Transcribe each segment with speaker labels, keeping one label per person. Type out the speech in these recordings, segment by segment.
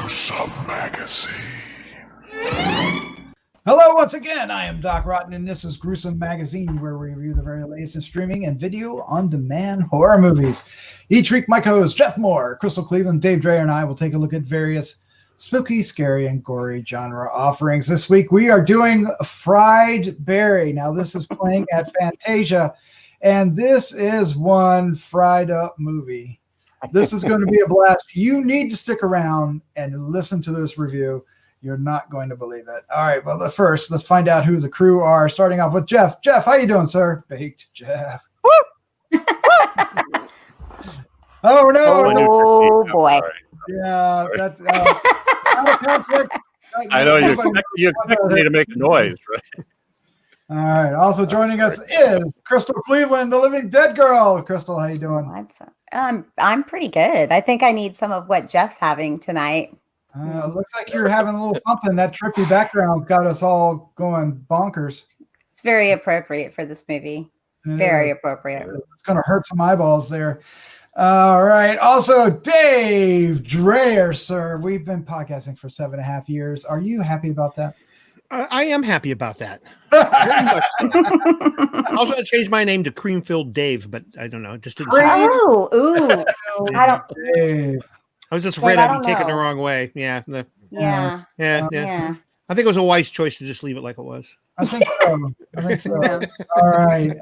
Speaker 1: Gruesome Magazine.
Speaker 2: Hello, once again. I am Doc Rotten, and this is Gruesome Magazine, where we review the very latest in streaming and video on-demand horror movies. Each week, my co-hosts Jeff Mohr, Crystal Cleveland, Dave Dreher, and I will take a look at various spooky, scary, and gory genre offerings. This week, we are doing Fried Berry. Now, this is playing at Fantasia, and this is one fried-up movie. This is going to be a blast. You need to stick around and listen to this review. You're not going to believe it. All right, well, first, let's find out who the crew are, starting off with Jeff. Jeff, how you doing, sir? Baked Jeff. Oh, no.
Speaker 3: Oh, boy.
Speaker 2: Yeah, that's...
Speaker 4: I know you expect me to make a noise, right?
Speaker 2: All right. Also joining us is Crystal Cleveland, the Living Dead girl. Crystal, how you doing?
Speaker 3: I'm pretty good. I think I need some of what Jeff's having tonight.
Speaker 2: Looks like you're having a little something. That trippy background's got us all going bonkers.
Speaker 3: It's very appropriate for this movie. Very appropriate.
Speaker 2: It's going to hurt some eyeballs there. All right. Also, Dave Dreher, sir. We've been podcasting for 7.5 years. Are you happy about that?
Speaker 5: I am happy about that. Very much so. I was going to change my name to Cream-Filled Dave, but I don't know. It just didn't.
Speaker 3: Oh, ooh. I don't.
Speaker 2: Dave.
Speaker 5: I was just afraid I'd be taken the wrong way. Yeah.
Speaker 3: Yeah.
Speaker 5: I think it was a wise choice to just leave it like it was.
Speaker 2: I think so. All right.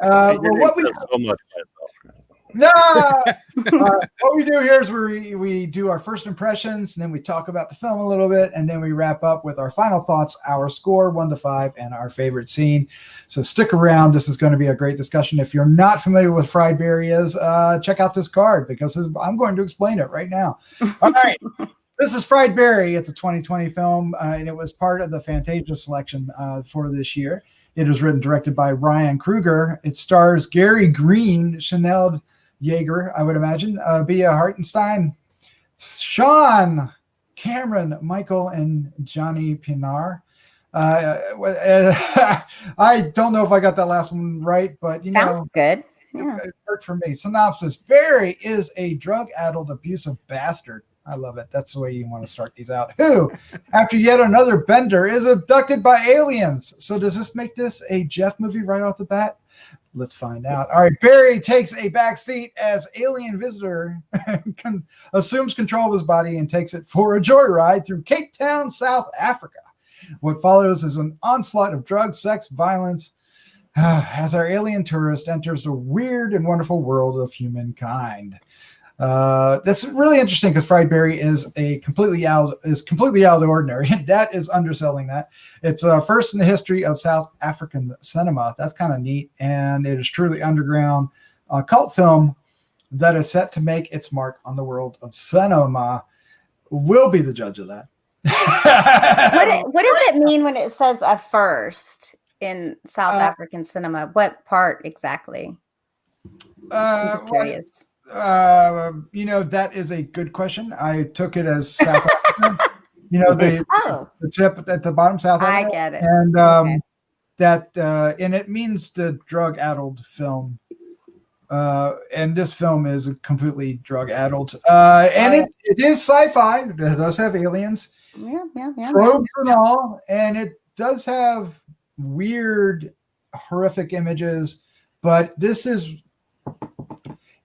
Speaker 2: What we do here is we do our first impressions, and then we talk about the film a little bit, and then we wrap up with our final thoughts, our score 1 to 5, and our favorite scene. So stick around. This is going to be a great discussion. If you're not familiar with Fried Berry is, check out this card because I'm going to explain it right now. All right. This is Fried Berry. It's a 2020 film, and it was part of the Fantasia selection for this year. It is written and directed by Ryan Kruger. It stars Gary Green, Chanel Yeager, I would imagine, Bia Hartenstein, Sean, Cameron, Michael, and Johnny Pinar. I don't know if I got that last one right, but
Speaker 3: sounds good. Yeah.
Speaker 2: It worked for me. Synopsis: Barry is a drug-addled, abusive bastard. I love it. That's the way you want to start these out. Who, after yet another bender, is abducted by aliens. So does this make this a Jeff movie right off the bat? Let's find out. All right. Barry takes a backseat as alien visitor assumes control of his body and takes it for a joyride through Cape Town, South Africa. What follows is an onslaught of drugs, sex, violence as our alien tourist enters the weird and wonderful world of humankind. That's really interesting because Fried Berry is completely out of the ordinary. That is underselling that. It's first in the history of South African cinema. That's kind of neat, and it is truly underground cult film that is set to make its mark on the world of cinema. We'll be the judge of that.
Speaker 3: What does it mean when it says a first in South African cinema? What part exactly? I'm just curious.
Speaker 2: That is a good question. I took it as South African. The tip at the bottom, South Africa.
Speaker 3: I get it.
Speaker 2: And and it means the drug-addled film. And this film is completely drug-addled. And it is sci-fi. It does have aliens.
Speaker 3: Yeah.
Speaker 2: Tropes and all. And it does have weird, horrific images. But this is...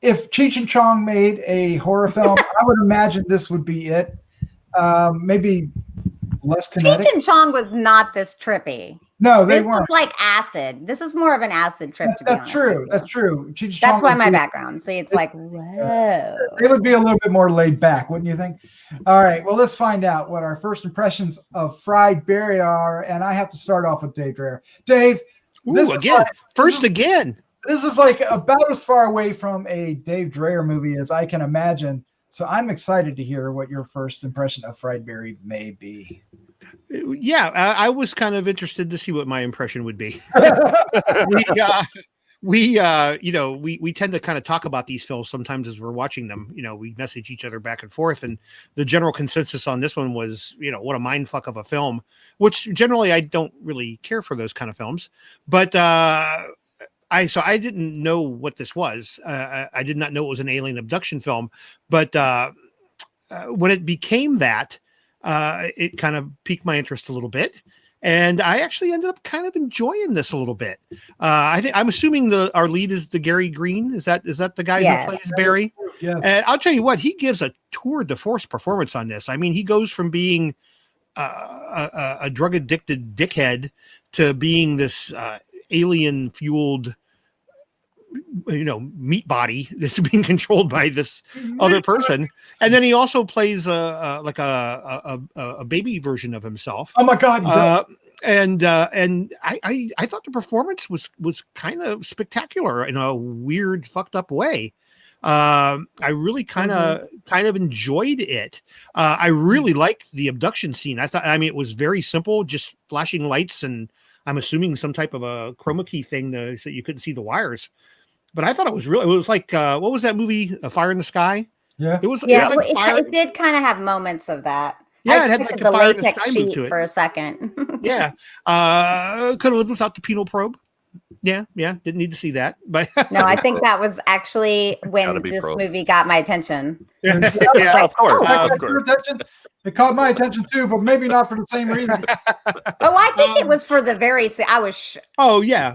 Speaker 2: If Cheech and Chong made a horror film, I would imagine this would be it. Maybe less kinetic.
Speaker 3: Cheech and Chong was not this trippy.
Speaker 2: No, they
Speaker 3: this
Speaker 2: weren't.
Speaker 3: Looked like acid. This is more of an acid trip.
Speaker 2: That's true. That's true.
Speaker 3: That's why my background. See, it's like, whoa.
Speaker 2: They would be a little bit more laid back, wouldn't you think? All right. Well, let's find out what our first impressions of Fried Berry are. And I have to start off with Dave Dreher. Dave,
Speaker 5: this again.
Speaker 2: This is like about as far away from a Dave Dreher movie as I can imagine. So I'm excited to hear what your first impression of Fried Berry may be.
Speaker 5: Yeah, I was kind of interested to see what my impression would be. We tend to kind of talk about these films sometimes as we're watching them. We message each other back and forth, and the general consensus on this one was, what a mindfuck of a film, which generally I don't really care for those kind of films. But I didn't know what this was. I did not know it was an alien abduction film, but when it became that, it kind of piqued my interest a little bit. And I actually ended up kind of enjoying this a little bit. I'm assuming our lead is the Gary Green. Is that the guy who plays Barry?
Speaker 2: Yes.
Speaker 5: And I'll tell you what, he gives a tour de force performance on this. I mean, he goes from being a drug addicted dickhead to being this alien fueled, meat body that's being controlled by this other person. And then he also plays a baby version of himself.
Speaker 2: Oh my God.
Speaker 5: And I thought the performance was kind of spectacular in a weird, fucked up way. I really kind of enjoyed it. I really liked the abduction scene. It was very simple, just flashing lights, and I'm assuming some type of a chroma key thing so you couldn't see the wires. But I thought it was like, what was that movie? A Fire in the Sky?
Speaker 2: Yeah.
Speaker 5: It was like fire.
Speaker 3: It did kind of have moments of that.
Speaker 5: Yeah, it had like
Speaker 3: the
Speaker 5: a Fire in the
Speaker 3: latex
Speaker 5: Sky move
Speaker 3: sheet
Speaker 5: to it.
Speaker 3: for a second.
Speaker 5: Yeah. Could have lived without the penal probe. Yeah. Didn't need to see that. But
Speaker 3: No, I think that was actually when this movie got my attention.
Speaker 4: Yeah, of course. Of course.
Speaker 2: It caught my attention too, but maybe not for the same reason.
Speaker 3: Oh, I think it was for the very. I was.
Speaker 5: Oh yeah.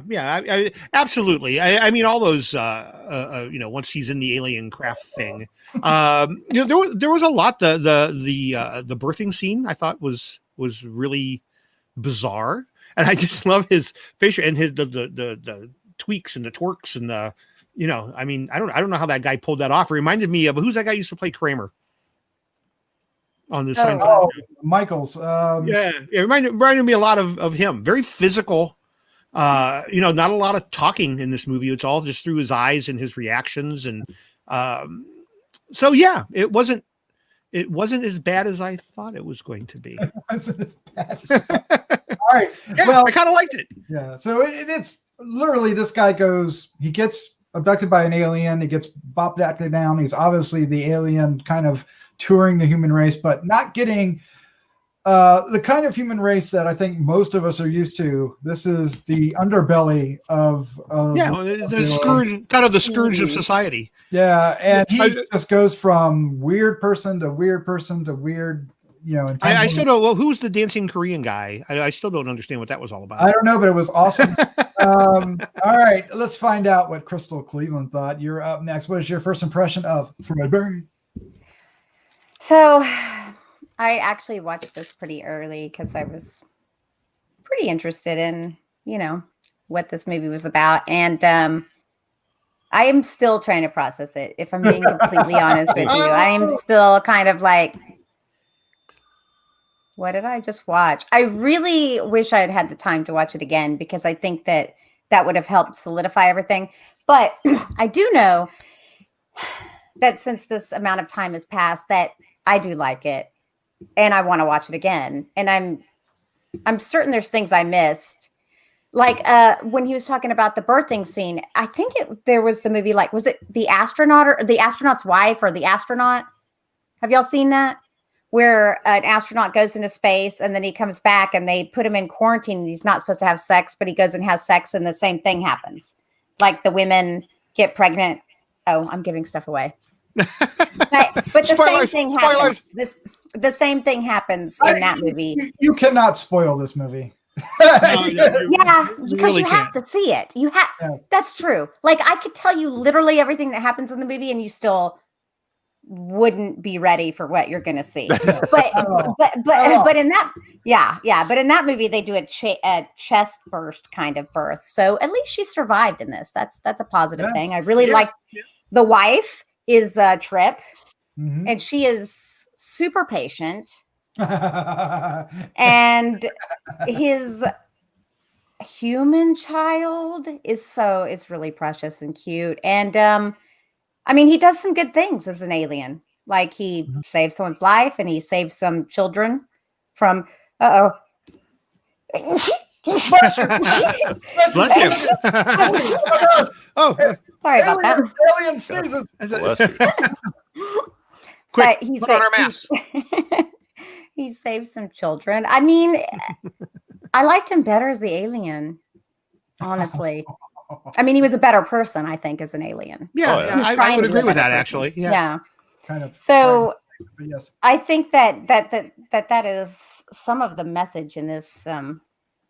Speaker 5: Absolutely. I mean, all those. Once he's in the alien craft thing, there was a lot. The birthing scene I thought was really bizarre, and I just love his facial and his the tweaks and the twerks and the. I mean, I don't know how that guy pulled that off. It reminded me of who's that guy who used to play Kramer on the Seinfeld.
Speaker 2: Michaels.
Speaker 5: It reminded me a lot of him. Very physical. Not a lot of talking in this movie. It's all just through his eyes and his reactions. And so yeah, it wasn't as bad as I thought it was going to be.
Speaker 2: It wasn't as bad. All right.
Speaker 5: Yeah,
Speaker 2: well,
Speaker 5: I kind of liked it.
Speaker 2: Yeah. So it's literally this guy he gets abducted by an alien. He gets bopped down. He's obviously the alien kind of touring the human race, but not getting the kind of human race that I think most of us are used to. This is the underbelly of
Speaker 5: the scourge, kind of the scourge of society.
Speaker 2: Yeah, and he just goes from weird person to weird person to weird.
Speaker 5: I still don't. Well, who's the dancing Korean guy? I still don't understand what that was all about.
Speaker 2: I don't know, but it was awesome. All right, let's find out what Crystal Cleveland thought. You're up next. What is your first impression of Fredbear?
Speaker 3: So, I actually watched this pretty early because I was pretty interested in, what this movie was about. And I am still trying to process it. If I'm being completely honest with you, I am still kind of like, what did I just watch? I really wish I had had the time to watch it again because I think that would have helped solidify everything. But I do know that since this amount of time has passed, that I do like it and I want to watch it again. And I'm certain there's things I missed. Like when he was talking about the birthing scene, I think there was the movie, like, was it The Astronaut or The Astronaut's Wife or The Astronaut? Have y'all seen that? Where an astronaut goes into space and then he comes back and they put him in quarantine and he's not supposed to have sex, but he goes and has sex and the same thing happens. Like the women get pregnant. Oh, I'm giving stuff away. But the same thing happens. The same thing happens in that movie.
Speaker 2: You cannot spoil this movie.
Speaker 3: Yeah, because you have to see it. That's true. Like I could tell you literally everything that happens in the movie, and you still wouldn't be ready for what you're going to see. But in that movie they do a chest burst kind of birth. So at least she survived in this. That's a positive thing. I really like the wife is Trip, and she is super patient. And his human child is really precious and cute. And he does some good things as an alien. Like he saves someone's life and he saves some children from
Speaker 5: Bless you. Oh,
Speaker 3: sorry about that.
Speaker 2: Alien sneezes.
Speaker 5: Quick,
Speaker 3: but
Speaker 5: put on our masks.
Speaker 3: He saved some children. I mean, I liked him better as the alien, honestly. I mean, he was a better person, I think, as an alien.
Speaker 5: Yeah, I would agree with that, actually. Yeah.
Speaker 2: Kind of.
Speaker 3: So
Speaker 2: But yes,
Speaker 3: I think that is some of the message in this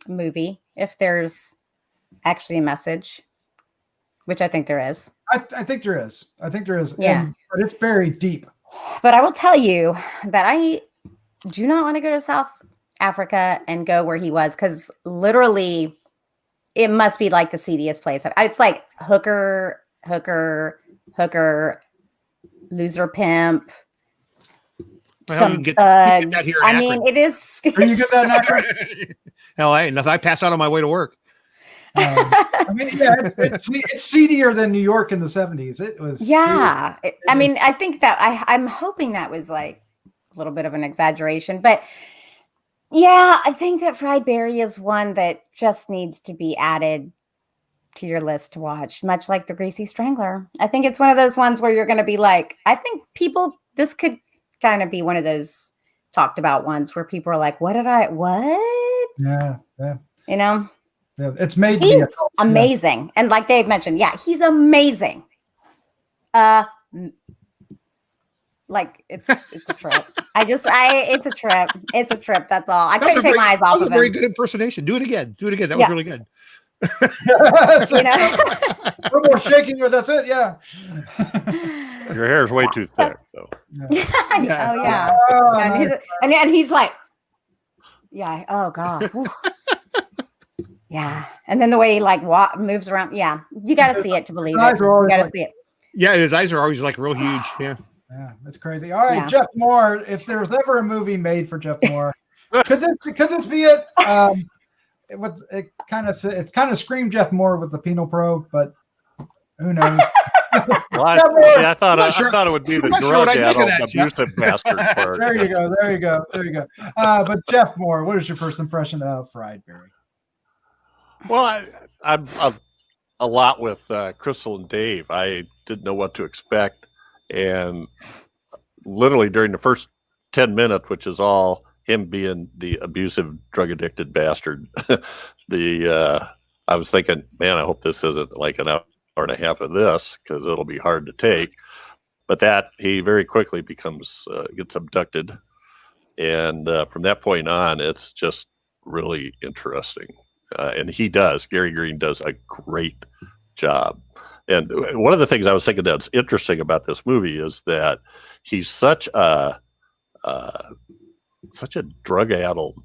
Speaker 3: movie, if there's actually a message, which I think there is.
Speaker 2: I think there is. I think there is.
Speaker 3: Yeah.
Speaker 2: But it's very deep.
Speaker 3: But I will tell you that I do not want to go to South Africa and go where he was, because literally it must be like the seediest place. It's like hooker, loser pimp.
Speaker 5: Well,
Speaker 3: Some
Speaker 5: you can get that here in
Speaker 3: I mean, it is.
Speaker 2: Can you get that in Akron?
Speaker 5: Hell, ain't nothing. I passed out on my way to work.
Speaker 2: I mean, yeah, it's seedier than New York in the 70s. It was.
Speaker 3: Yeah. I mean, I think that I'm hoping that was like a little bit of an exaggeration, but yeah, I think that Fried Berry is one that just needs to be added to your list to watch, much like The Greasy Strangler. I think it's one of those ones where you're going to be like, I think this could kind of be one of those talked about ones where people are like, what?
Speaker 2: Yeah.
Speaker 3: You know?
Speaker 2: Yeah, it's made
Speaker 3: He's amazing. And like Dave mentioned, yeah, he's amazing. Like it's a trip. It's a trip. It's a trip. That's all. I couldn't take my eyes off of him.
Speaker 5: Very good impersonation. Do it again. That was really good.
Speaker 3: You know?
Speaker 2: A little more shaking, but that's it. Yeah.
Speaker 4: Your hair is way too thick, though.
Speaker 3: Yeah. Oh yeah. And he's like, yeah. Oh god. Yeah. And then the way he like moves around. Yeah. You got to see it to believe it. You got to see it.
Speaker 5: Yeah. His eyes are always like real huge. Yeah.
Speaker 2: Yeah, that's crazy. All right, Jeff Mohr. If there's ever a movie made for Jeff Mohr, could this be it? It kind of screamed Jeff Mohr with the penal probe, but who knows?
Speaker 4: Well, I thought it would be the drug-addled abusive bastard part.
Speaker 2: There you go. But Jeff Mohr, what is your first impression of Fried Berry?
Speaker 4: Well, I'm a lot with Crystal and Dave. I didn't know what to expect. And literally during the first 10 minutes, which is all him being the abusive, drug-addicted bastard, I was thinking, man, I hope this isn't like an hour and a half of this, because it'll be hard to take. But that he very quickly gets abducted. And from that point on, it's just really interesting. And Gary Green does a great job. And one of the things I was thinking that's interesting about this movie is that he's such a drug-addled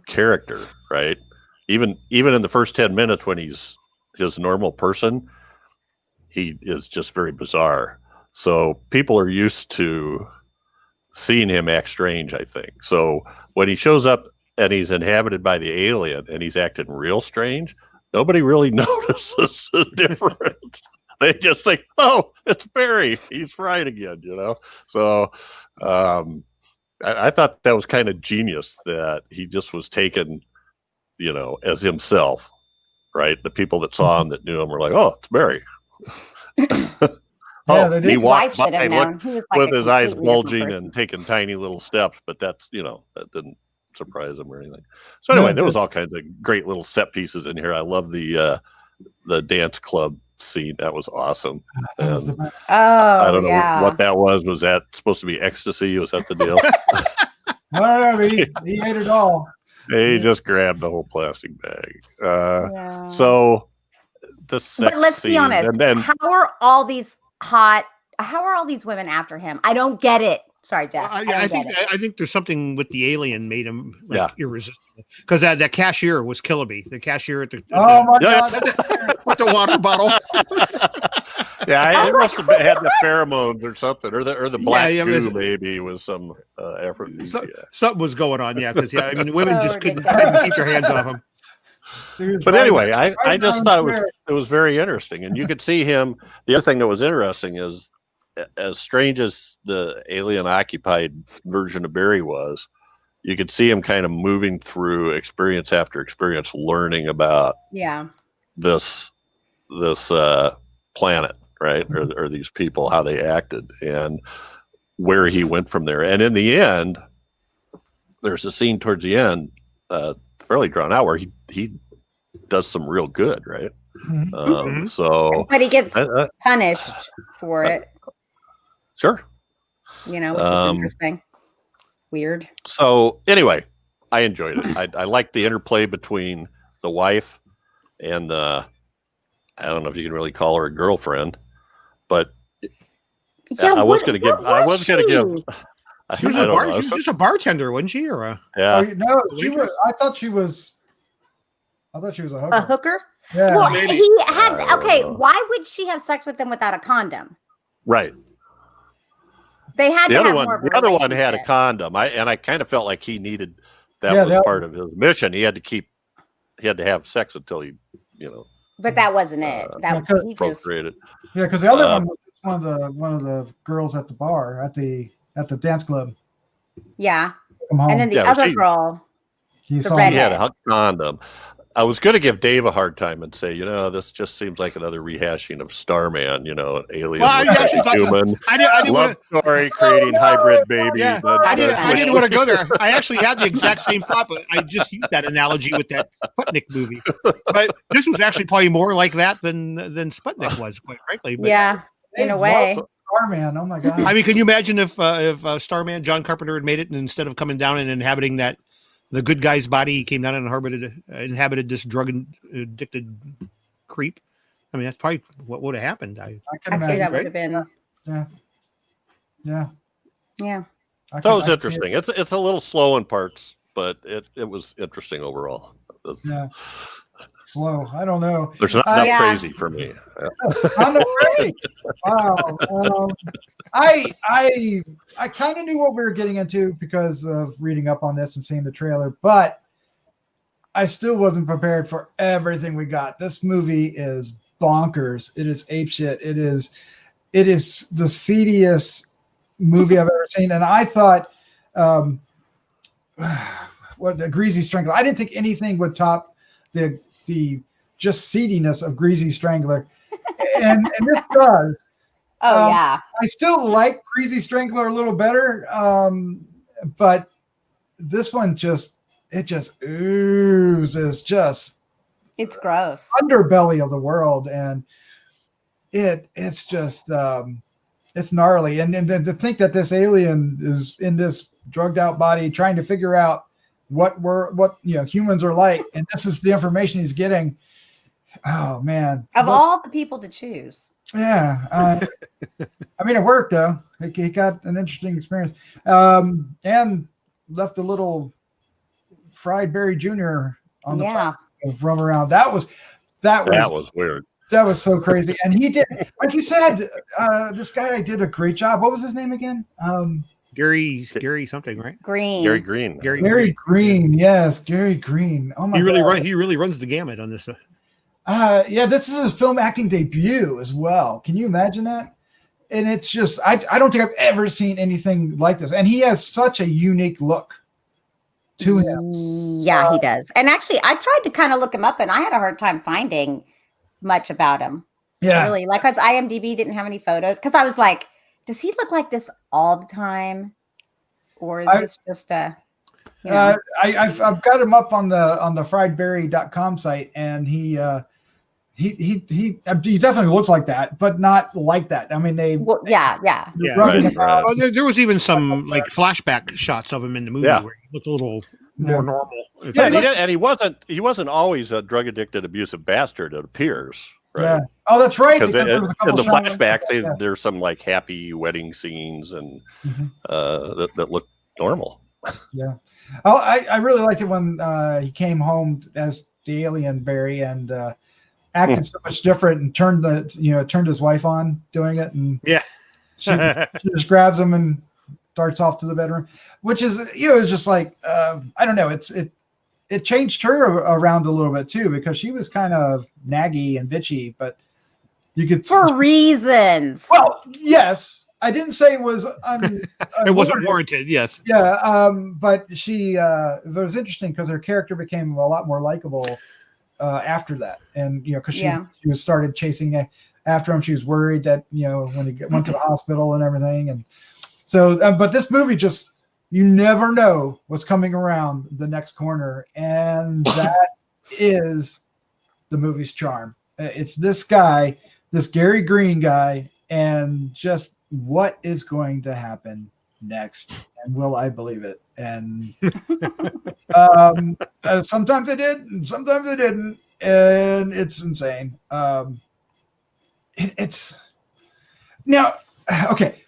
Speaker 4: character, right? Even in the first 10 minutes when he's his normal person, he is just very bizarre. So people are used to seeing him act strange, I think. So when he shows up and he's inhabited by the alien and he's acting real strange, nobody really notices the difference. They just think, oh, it's Barry. He's fried again, you know? So I thought that was kind of genius that he just was taken, you know, as himself, right? The people that saw him, that knew him, were like, oh, it's Barry. He walked by with his eyes bulging and taking tiny little steps, but that didn't surprise him or anything. So anyway, there was all kinds of great little set pieces in here. I love the dance club scene. That was awesome. I don't know what that was. Was that supposed to be ecstasy? Was that the deal?
Speaker 2: No, he ate it all.
Speaker 4: He just grabbed the whole plastic bag. So the sex
Speaker 3: but let's be honest. How are all these women after him? I don't get it. Sorry, Jeff.
Speaker 5: I think there's something with the alien made him irresistible. Because that cashier was Killaby. The cashier at the
Speaker 2: my God.
Speaker 5: with the water bottle.
Speaker 4: Yeah, it must have had the pheromones or something, or the black goo maybe was some aphrodisiac.
Speaker 5: Something was going on, because women just couldn't keep their hands off him.
Speaker 4: But anyway, I just thought it was very interesting, and you could see him. The other thing that was interesting is, as strange as the alien occupied version of Barry was, you could see him kind of moving through experience after experience, learning about this planet, right? Or these people, how they acted and where he went from there. And in the end, there's a scene towards the end, fairly drawn out, where he does some real good, right?
Speaker 3: So, but he gets punished for it.
Speaker 4: Sure.
Speaker 3: Which is interesting. Weird.
Speaker 4: So anyway, I enjoyed it. I liked the interplay between the wife and I don't know if you can really call her a girlfriend, but I was going to give.
Speaker 5: She was just a bartender, wasn't she? Or
Speaker 2: no, she was. I thought she was a hooker.
Speaker 3: A hooker?
Speaker 2: Yeah.
Speaker 3: Well, he had. Okay, why would she have sex with him without a condom?
Speaker 4: Right.
Speaker 3: They had
Speaker 4: the
Speaker 3: to
Speaker 4: other
Speaker 3: have
Speaker 4: one.
Speaker 3: more of a
Speaker 4: The other one had a
Speaker 3: relationship.
Speaker 4: condom. I kind of felt like he needed that was part of his mission. He had to have sex until he,
Speaker 3: But that wasn't it. He just
Speaker 4: procreated.
Speaker 2: Yeah, because the other one was one of the girls at the bar at the dance club.
Speaker 3: Yeah.
Speaker 2: Come home.
Speaker 3: And then the other girl,
Speaker 2: he
Speaker 4: had a condom. I was going to give Dave a hard time and say, this just seems like another rehashing of Starman, an alien, human, love story, creating hybrid babies.
Speaker 5: Yeah, I didn't want to go there. I actually had the exact same thought, but I just used that analogy with that Sputnik movie. But this was actually probably more like that than Sputnik was, quite frankly. But
Speaker 3: yeah, in a way.
Speaker 2: Starman, oh my God.
Speaker 5: I mean, can you imagine if Starman, John Carpenter, had made it, and instead of coming down and inhabiting the good guy's body, he came down and inhabited this drug-addicted creep? I mean, that's probably what would have happened. I
Speaker 2: can imagine.
Speaker 3: That would have been.
Speaker 2: Yeah.
Speaker 4: That was interesting. It's a little slow in parts, but it was interesting overall.
Speaker 2: Slow. I don't know.
Speaker 4: There's not enough crazy for me.
Speaker 2: I'm afraid. Wow. I kind of knew what we were getting into because of reading up on this and seeing the trailer, but I still wasn't prepared for everything we got. This movie is bonkers. It is apeshit. It is the seediest movie I've ever seen. And I thought, what a Greasy Strangler. I didn't think anything would top the just seediness of Greasy Strangler, and this does.
Speaker 3: I
Speaker 2: still like Greasy Strangler a little better, but this one just oozes
Speaker 3: it's gross
Speaker 2: underbelly of the world, and it's just it's gnarly, and then to think that this alien is in this drugged out body trying to figure out what humans are like, and this is the information he's getting. Oh man!
Speaker 3: All the people to choose.
Speaker 2: Yeah, I mean, it worked though. He got an interesting experience, and left a little fried Barry Jr. on the front of roam around. That was
Speaker 4: weird.
Speaker 2: That was so crazy, and he did, like you said, this guy did a great job. What was his name again?
Speaker 5: Gary something, right?
Speaker 3: Gary
Speaker 2: Green. Yes, Gary Green. Oh my God.
Speaker 5: He really runs the gamut on this.
Speaker 2: This is his film acting debut as well. Can you imagine that? And it's just, I don't think I've ever seen anything like this. And he has such a unique look to him.
Speaker 3: Yeah, he does. And actually, I tried to kind of look him up, and I had a hard time finding much about him.
Speaker 2: Yeah.
Speaker 3: Really, like, because IMDb didn't have any photos. Because I was like, does he look like this all the time? Or is this just a...
Speaker 2: I've got him up on the friedberry.com site, and he definitely looks like that, but not like that. I mean, there
Speaker 5: was even some like flashback shots of him in the movie where he looked a little more normal.
Speaker 4: And he wasn't always a drug addicted, abusive bastard. It appears. Right?
Speaker 2: Yeah. Oh, that's right.
Speaker 4: Because in the flashbacks, there's some like happy wedding scenes and that look normal.
Speaker 2: Yeah. Oh, I really liked it when he came home as the alien Barry and acted so much different and turned his wife on doing it, and she just grabs him and darts off to the bedroom, which is it's just like I don't know, it changed her around a little bit too, because she was kind of naggy and bitchy, but you could
Speaker 3: for reasons.
Speaker 2: Well, yes, I didn't say it was
Speaker 5: it wasn't warranted. Yes.
Speaker 2: Yeah. But it was interesting because her character became a lot more likable after that, and because she was started chasing after him. She was worried that when he went to the hospital and everything, and so but this movie just, you never know what's coming around the next corner, and that is the movie's charm. It's this guy, this Gary Green guy, and just what is going to happen next, and will I believe it? And sometimes I did, and sometimes I didn't, and it's insane. It's now okay.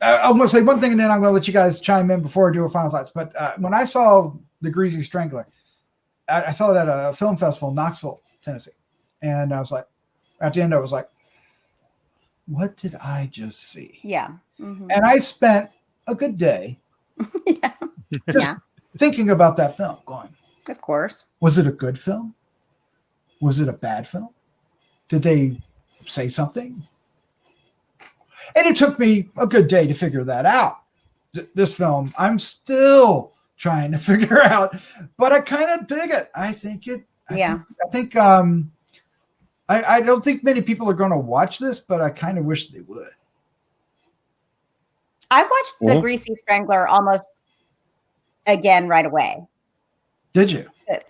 Speaker 2: I'm going to say one thing, and then I'm going to let you guys chime in before I do a final thoughts. But when I saw The Greasy Strangler, I saw it at a film festival in Knoxville, Tennessee, and I was like, at the end, I was like, what did I just see?
Speaker 3: Yeah. Mm-hmm.
Speaker 2: And I spent a good day just thinking about that film, going,
Speaker 3: of course.
Speaker 2: Was it a good film? Was it a bad film? Did they say something? And it took me a good day to figure that out. This film, I'm still trying to figure out, but I kind of dig it. I think I don't think many people are going to watch this, but I kind of wish they would.
Speaker 3: I watched The Greasy Strangler almost again right away.
Speaker 2: Did you?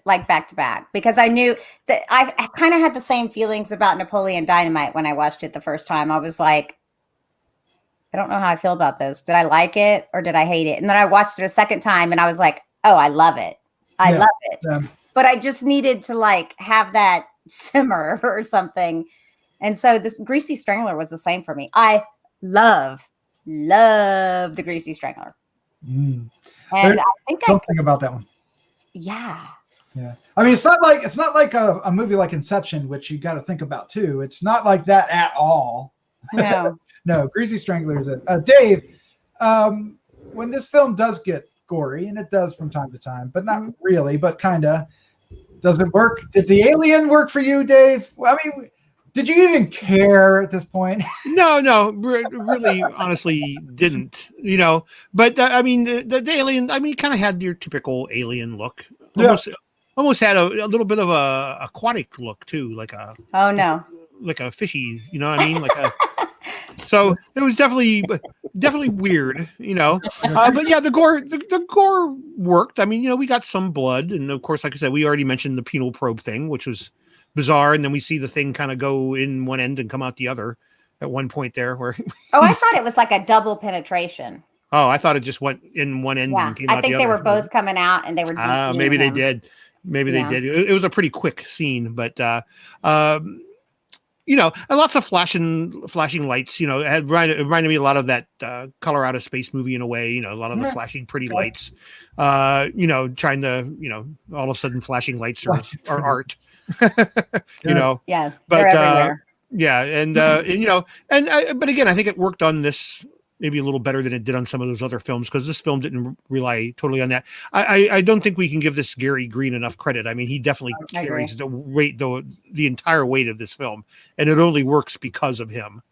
Speaker 3: Like back to back, because I knew that I kind of had the same feelings about Napoleon Dynamite when I watched it the first time. I was like, I don't know how I feel about this. Did I like it or did I hate it? And then I watched it a second time and I was like, oh, I love it. I love it. But I just needed to like have that simmer or something. And so this Greasy Strangler was the same for me. I love The Greasy Strangler. And
Speaker 2: There's
Speaker 3: I think
Speaker 2: something about that one.
Speaker 3: Yeah.
Speaker 2: I mean, it's not like a movie like Inception, which you got to think about too. It's not like that at all.
Speaker 3: No.
Speaker 2: No, Greasy Strangler is it. Dave, when this film does get gory, and it does from time to time, but not really, but kind of, does it work? Did the alien work for you, Dave? I mean, did you even care at this point?
Speaker 5: No, really, honestly, didn't. But I mean, the alien. I mean, kind of had your typical alien look. Almost had a little bit of a aquatic look too, like a like a fishy. You know what I mean? Like a. So it was definitely weird, but yeah, the gore worked. I mean, we got some blood, and of course, like I said, we already mentioned the penal probe thing, which was bizarre, and then we see the thing kind of go in one end and come out the other at one point there. Where
Speaker 3: I thought it was like a double penetration.
Speaker 5: Oh, I thought it just went in one end and came out the other. I think
Speaker 3: they were both coming out, and they were.
Speaker 5: Maybe they did. Maybe they did. It was a pretty quick scene, but. And lots of flashing lights, it reminded me a lot of that Color Out of Space movie in a way, a lot of the flashing pretty lights, trying to, all of a sudden flashing lights are art,
Speaker 3: Yeah.
Speaker 5: But,
Speaker 3: everywhere.
Speaker 5: But again, I think it worked on this maybe a little better than it did on some of those other films, because this film didn't rely totally on that. I don't think we can give this Gary Green enough credit. I mean, he definitely carries the weight, the entire weight of this film, and it only works because of him.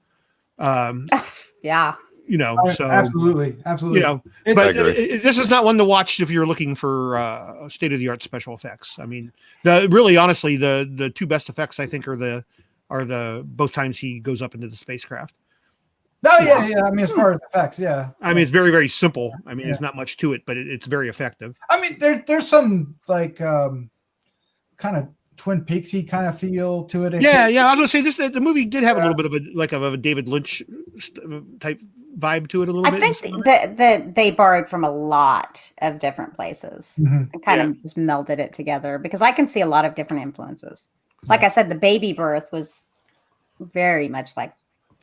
Speaker 3: Yeah.
Speaker 5: So
Speaker 2: absolutely.
Speaker 5: But this is not one to watch if you're looking for state-of-the-art special effects. I mean, honestly, the two best effects I think are the both times he goes up into the spacecraft.
Speaker 2: Oh yeah. I mean, as far as effects, yeah.
Speaker 5: I mean, it's very, very simple. I mean, there's not much to it, but it's very effective.
Speaker 2: I mean, there's some like kind of Twin Peaksy kind of feel to it.
Speaker 5: Yeah. I was gonna say the movie did have a little bit of a David Lynch type vibe to it a little bit.
Speaker 3: I think that they borrowed from a lot of different places and kind of just melded it together, because I can see a lot of different influences. Like I said, the baby birth was very much like,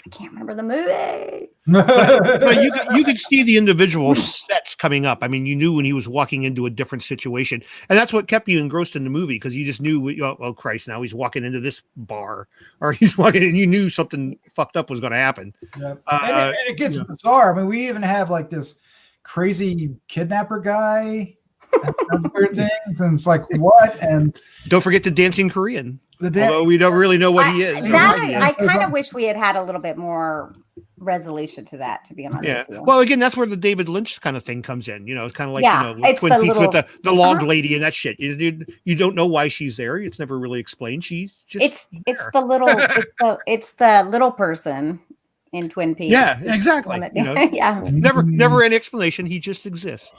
Speaker 3: I can't remember the movie.
Speaker 5: but you could see the individual sets coming up. I mean, you knew when he was walking into a different situation, and that's what kept you engrossed in the movie, because you just knew, oh Christ, now he's walking into this bar, or he's walking, and you knew something fucked up was going to happen.
Speaker 2: Yeah. And it gets bizarre. I mean, we even have like this crazy kidnapper guy and weird things, and it's like, what? And
Speaker 5: don't forget the dancing Korean. Although we don't really know what he is.
Speaker 3: I kind of wish we had had a little bit more resolution to that, to be honest.
Speaker 5: Yeah. Well, again, that's where the David Lynch kind of thing comes in. It's kind of like
Speaker 3: it's
Speaker 5: Twin Peaks with the log lady and that shit. You don't know why she's there. It's never really explained. She's just
Speaker 3: it's the little person in Twin Peaks.
Speaker 5: Yeah, exactly. Never any explanation. He just exists.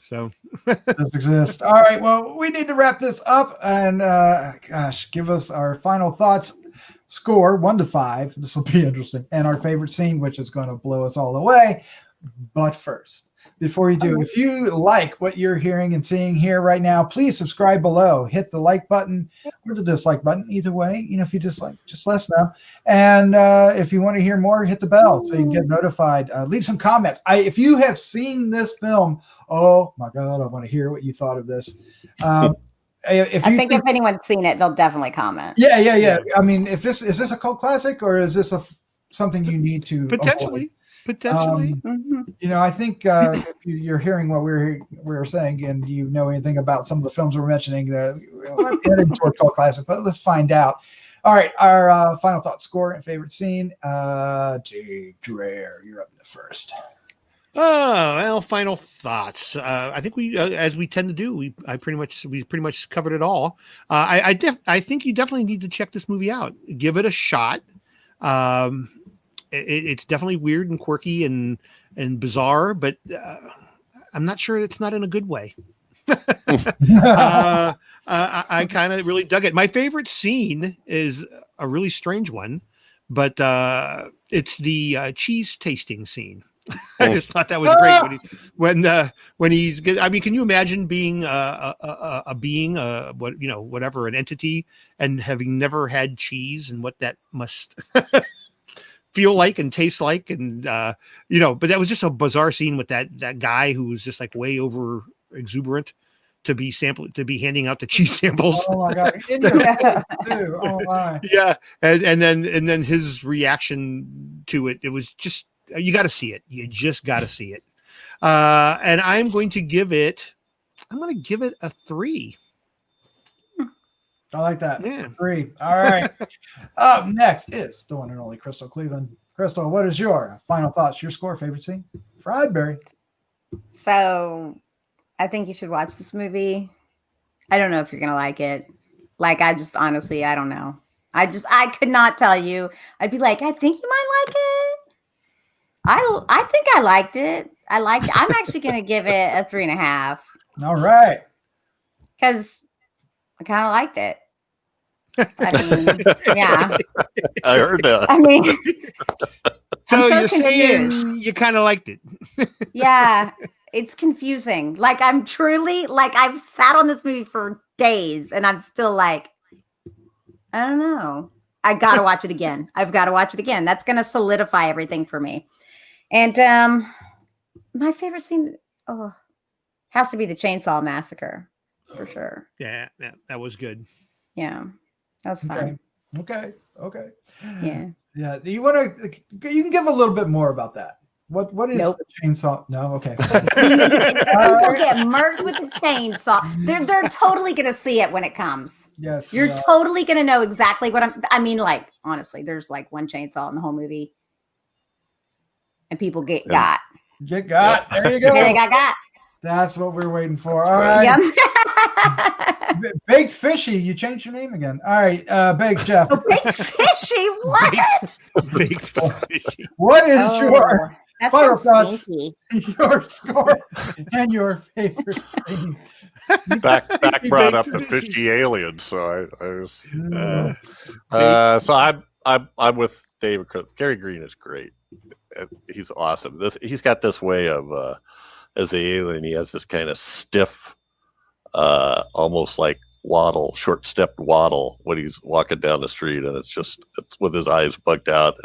Speaker 5: So
Speaker 2: does exist. All right. Well, we need to wrap this up and give us our final thoughts. score 1 to 5. This will be interesting. And our favorite scene, which is going to blow us all away. But first, before you do, if you like what you're hearing and seeing here right now, please subscribe below. Hit the like button or the dislike button. Either way, if you dislike, just let us know. And if you want to hear more, hit the bell so you can get notified. Leave some comments. If you have seen this film, oh my God, I want to hear what you thought of this. If
Speaker 3: anyone's seen it, they'll definitely comment.
Speaker 2: Yeah. I mean, is this a cult classic or is this something you need to
Speaker 5: potentially?
Speaker 2: I think if you're hearing what we're saying and you know anything about some of the films we're mentioning, we might be heading toward cult classic, but let's find out. All right, our final thought, score, and favorite scene. Dreher, you're up first.
Speaker 5: Oh, well, final thoughts. I think we, as we tend to do, we pretty much covered it all. I think you definitely need to check this movie out. Give it a shot. It's definitely weird and quirky and bizarre, but I'm not sure it's not in a good way. I kind of really dug it. My favorite scene is a really strange one, but it's the cheese tasting scene. I just thought that was great when he's good. I mean, can you imagine being a being, whatever, an entity, and having never had cheese and what that must feel like and taste like, and but that was just a bizarre scene with that guy who was just like way over exuberant to be handing out the cheese samples.
Speaker 2: Oh my God! In your face too. Oh my.
Speaker 5: Yeah, and then his reaction to it. It was just, you got to see it. You just got to see it. And I'm going to give it a 3.
Speaker 2: I like that.
Speaker 5: Yeah.
Speaker 2: 3. All right. Up next is the one and only Crystal Cleveland. Crystal, what is your final thoughts? Your score, favorite scene? Friedberry.
Speaker 3: So I think you should watch this movie. I don't know if you're going to like it. Like, I just honestly, I don't know. I could not tell you. I'd be like, I think you might like it. I think I liked it. I'm actually going to give it a 3.5.
Speaker 2: All right.
Speaker 3: Because I kind of liked it. I mean, yeah.
Speaker 4: I heard that.
Speaker 3: I mean,
Speaker 5: so you're
Speaker 3: confused.
Speaker 5: saying you kind of liked it.
Speaker 3: Yeah, it's confusing. Like, I'm truly, like, I've sat on this movie for days and I'm still like, I don't know. I got to watch it again. I've got to watch it again. That's going to solidify everything for me. And my favorite scene has to be the Chainsaw Massacre, for sure.
Speaker 5: Yeah, that was good.
Speaker 3: Yeah, that was fun.
Speaker 2: Okay.
Speaker 3: Yeah.
Speaker 2: Yeah. You can give a little bit more about that. What is the chainsaw? No, okay.
Speaker 3: People get murked with the chainsaw. They're totally gonna see it when it comes.
Speaker 2: Yes.
Speaker 3: You're totally gonna know exactly what I mean, like, honestly, there's like one chainsaw in the whole movie. And people get got.
Speaker 2: Get got. There you go.
Speaker 3: Yeah, they got.
Speaker 2: That's what we're waiting for. All right.
Speaker 3: Yep.
Speaker 2: Baked Fishy, you changed your name again. All right, Baked Jeff.
Speaker 3: Oh, Baked Fishy, what?
Speaker 5: Baked Fishy.
Speaker 2: What is your final thoughts,
Speaker 3: sneaky.
Speaker 2: your score, and your favorite scene?
Speaker 4: Back brought up the fishy aliens, so I was. So I'm with David. Gary Green is great. He's awesome. He's got this way of as the alien, he has this kind of stiff, almost like short stepped waddle when he's walking down the street, and it's with his eyes bugged out.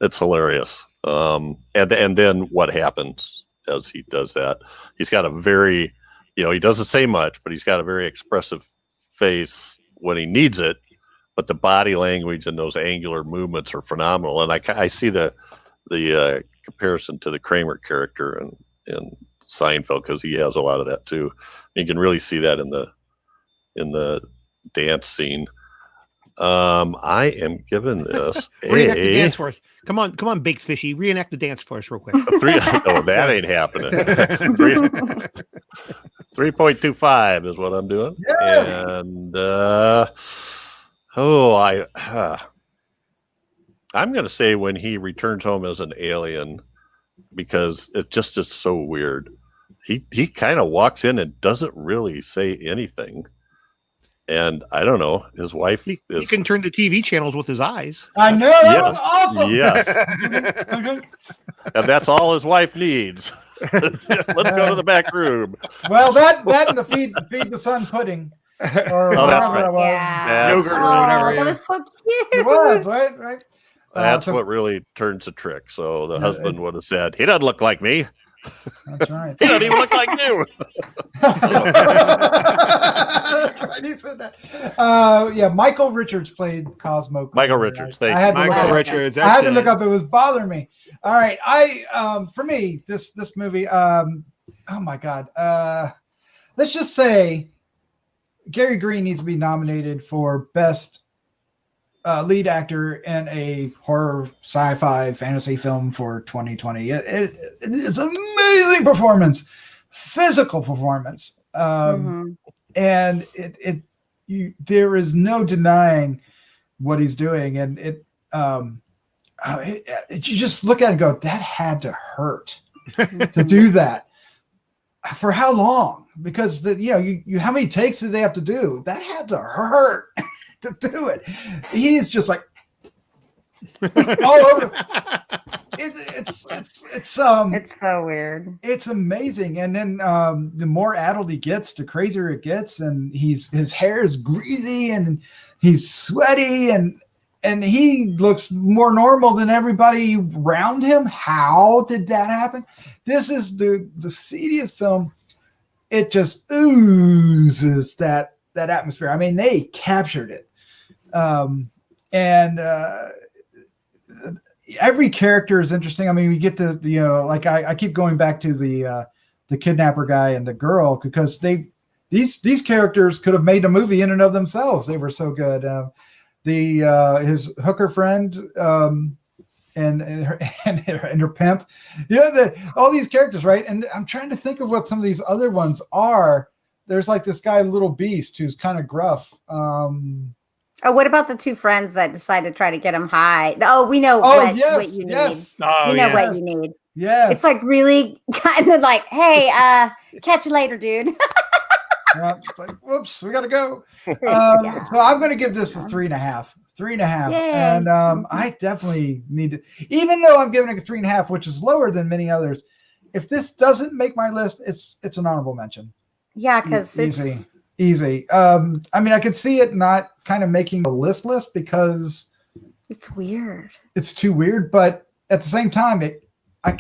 Speaker 4: It's hilarious. And then what happens as he does that? He's got a very, he doesn't say much, but he's got a very expressive face when he needs it. But the body language and those angular movements are phenomenal. And I see the comparison to the Kramer character in Seinfeld, because he has a lot of that too. You can really see that in the dance scene. I am giving this
Speaker 5: reenact the dance for us. Come on, Baked Fishy, reenact the dance for us real quick.
Speaker 4: No, that ain't happening. 3.25 is what I'm doing.
Speaker 2: Yes.
Speaker 4: And I'm going to say when he returns home as an alien, because it just is so weird. He kind of walks in and doesn't really say anything. And I don't know, his wife
Speaker 5: He
Speaker 4: is.
Speaker 5: can turn the TV channels with his eyes.
Speaker 2: I know, that was awesome.
Speaker 4: Yes.
Speaker 2: Okay.
Speaker 4: And that's all his wife needs. Let's go to the back room.
Speaker 2: Well, that and the feed the sun pudding. Or
Speaker 4: Oh, that's
Speaker 2: whatever
Speaker 4: right.
Speaker 2: it was.
Speaker 3: Yeah.
Speaker 5: Yogurt or
Speaker 3: Oh,
Speaker 5: whatever,
Speaker 3: that
Speaker 5: yeah.
Speaker 3: was so cute.
Speaker 2: It was, right?
Speaker 4: That's
Speaker 2: So-
Speaker 4: what really turns the trick. So the
Speaker 2: Yeah,
Speaker 4: husband would have said, he doesn't look like me.
Speaker 2: That's right.
Speaker 4: He doesn't even look like you.
Speaker 2: That's right. He said that. Yeah, Michael Richards played Cosmo.
Speaker 4: Michael Richards, thank
Speaker 2: I had to look
Speaker 5: Michael
Speaker 2: up.
Speaker 5: Richards.
Speaker 2: I had to look
Speaker 5: excellent.
Speaker 2: up. It was bothering me. All right, for me, this movie. Oh my God. Let's just say Gary Green needs to be nominated for best lead actor in a horror, sci-fi, fantasy film for 2020. It's an amazing performance, physical performance, and there is no denying what he's doing, and you just look at it and go, that had to hurt to do that. For how long? Because you how many takes did they have to do? That had to hurt to do it. He's just like all over. It's
Speaker 3: so weird.
Speaker 2: It's amazing. And then the more addled he gets, the crazier it gets, and his hair is greasy and he's sweaty and he looks more normal than everybody around him. How did that happen? This is the seediest film. It just oozes that atmosphere. I mean, they captured it. Every character is interesting. I mean, we get to like I keep going back to the kidnapper guy and the girl, because these characters could have made a movie in and of themselves. They were so good. His hooker friend and her pimp, all these characters, right? And I'm trying to think of what some of these other ones are. There's like this guy, Little Beast, who's kind of gruff.
Speaker 3: Oh, what about the two friends that decide to try to get him high? Oh, we know what you need.
Speaker 2: Yes.
Speaker 5: Oh,
Speaker 3: We know
Speaker 5: yeah.
Speaker 3: what you need.
Speaker 2: Yes.
Speaker 3: It's like really kind of like, hey, catch you later, dude.
Speaker 2: It's like, whoops, we gotta go.
Speaker 3: Yeah.
Speaker 2: So I'm gonna give this a 3.5. 3.5.
Speaker 3: Yay.
Speaker 2: And I definitely need to, even though I'm giving it a 3.5, which is lower than many others. If this doesn't make my list, it's an honorable mention.
Speaker 3: Yeah, because
Speaker 2: Easy. I mean, I could see it not kind of making a list because
Speaker 3: it's weird.
Speaker 2: it's too weird, but at the same time, I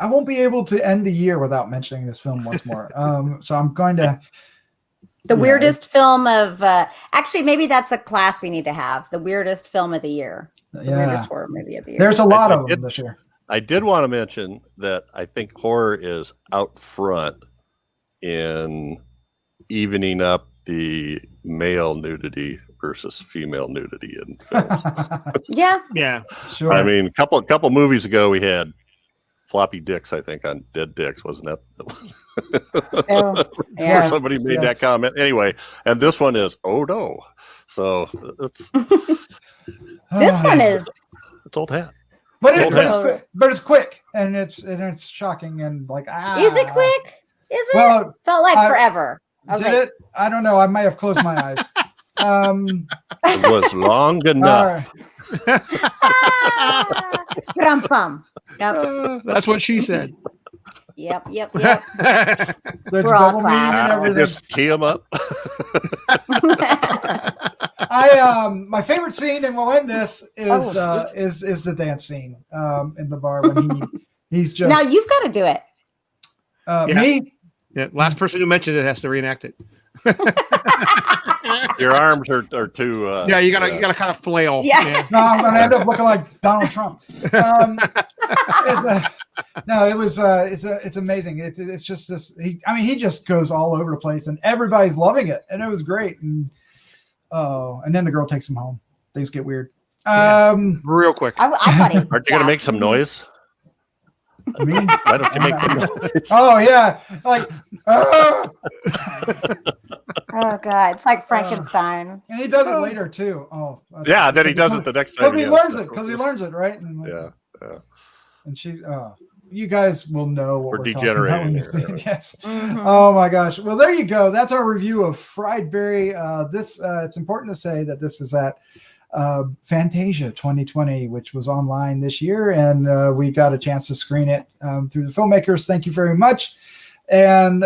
Speaker 2: won't be able to end the year without mentioning this film once more. So I'm going to.
Speaker 3: The weirdest film of actually, maybe that's a class we need to have. The weirdest film of the year. The weirdest horror movie of the year.
Speaker 2: There's a lot of them this year.
Speaker 4: I did want to mention that I think horror is out front in evening up the male nudity versus female nudity in films.
Speaker 5: Yeah.
Speaker 2: Sure.
Speaker 4: I mean, couple movies ago we had floppy dicks, I think, on Dead Dicks, wasn't that?
Speaker 3: Yeah.
Speaker 4: Or somebody made that comment. Anyway, and this one is, oh no. So it's
Speaker 3: This one is.
Speaker 4: it's old hat.
Speaker 2: But it's quick and it's shocking and like
Speaker 3: Is it quick? Is it?
Speaker 2: Well,
Speaker 3: Felt like forever. I was
Speaker 2: did
Speaker 3: like,
Speaker 2: it? I don't know. I might have closed my eyes.
Speaker 4: It was long enough.
Speaker 3: Rum-pum. Yep.
Speaker 5: That's what she said.
Speaker 3: Yep.
Speaker 2: There's
Speaker 3: We're all
Speaker 2: double meaning and
Speaker 3: class.
Speaker 2: everything.
Speaker 4: Just tee them up.
Speaker 2: My favorite scene, and we'll end this, is the dance scene in the bar when he's just
Speaker 3: Now you've got to do it.
Speaker 2: me.
Speaker 5: Yeah, last person who mentioned it has to reenact it.
Speaker 4: Your arms are too.
Speaker 5: Yeah, you gotta kind of flail.
Speaker 3: Yeah.
Speaker 2: No, I'm going to end up looking like Donald Trump. No, it was. It's amazing. It's just this. He just goes all over the place, and everybody's loving it, and it was great. And then the girl takes him home. Things get weird.
Speaker 5: Real quick.
Speaker 3: I thought he.
Speaker 4: Aren't you gonna make some noise?
Speaker 2: I mean,
Speaker 4: Why don't you make some noise?
Speaker 2: oh yeah, like.
Speaker 3: Oh god, it's like Frankenstein.
Speaker 2: And he does it later too. Oh,
Speaker 4: Yeah, then he does it the next time.
Speaker 2: Because he learns it. Because he learns it, right? And,
Speaker 4: Yeah.
Speaker 2: And she, you guys will know what we're talking about when you
Speaker 4: degenerating
Speaker 2: see. Yes.
Speaker 3: Mhm.
Speaker 2: Oh my gosh. Well, there you go. That's our review of Fried Berry. It's important to say that this is at Fantasia 2020, which was online this year, and we got a chance to screen it through the filmmakers. Thank you very much. And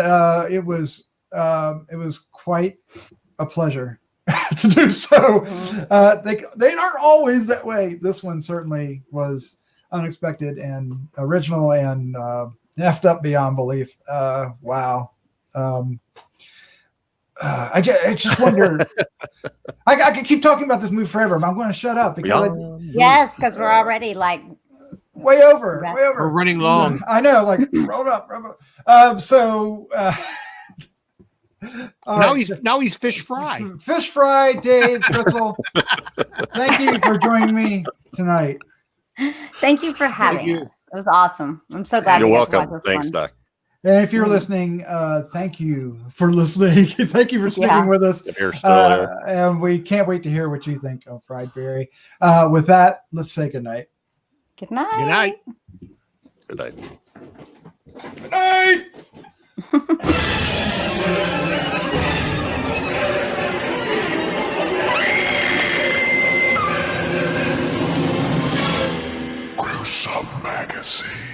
Speaker 2: it was quite a pleasure to do so. They aren't always that way. This one certainly was unexpected and original and effed up beyond belief. Wow. I just wonder. I could keep talking about this movie forever, but I'm going to shut up because
Speaker 3: Yes, because we're already like
Speaker 2: way over.
Speaker 5: We're running long.
Speaker 2: I know, like roll up.
Speaker 5: Now he's fish fry.
Speaker 2: Fish fry, Dave, Crystal. Thank you for joining me tonight.
Speaker 3: Thank you for having us. It was awesome. I'm so glad
Speaker 4: You're
Speaker 3: we got to
Speaker 4: welcome.
Speaker 3: watch this
Speaker 4: Thanks,
Speaker 3: one.
Speaker 4: Doc.
Speaker 2: And if you're listening, thank you for listening. Thank you for sticking with us.
Speaker 4: If you're still there.
Speaker 2: And we can't wait to hear what you think of Fried Berry. With that, let's say goodnight.
Speaker 3: Good night.
Speaker 5: Good night.
Speaker 4: Good night.
Speaker 2: Good night.
Speaker 1: Gruesome Magazine.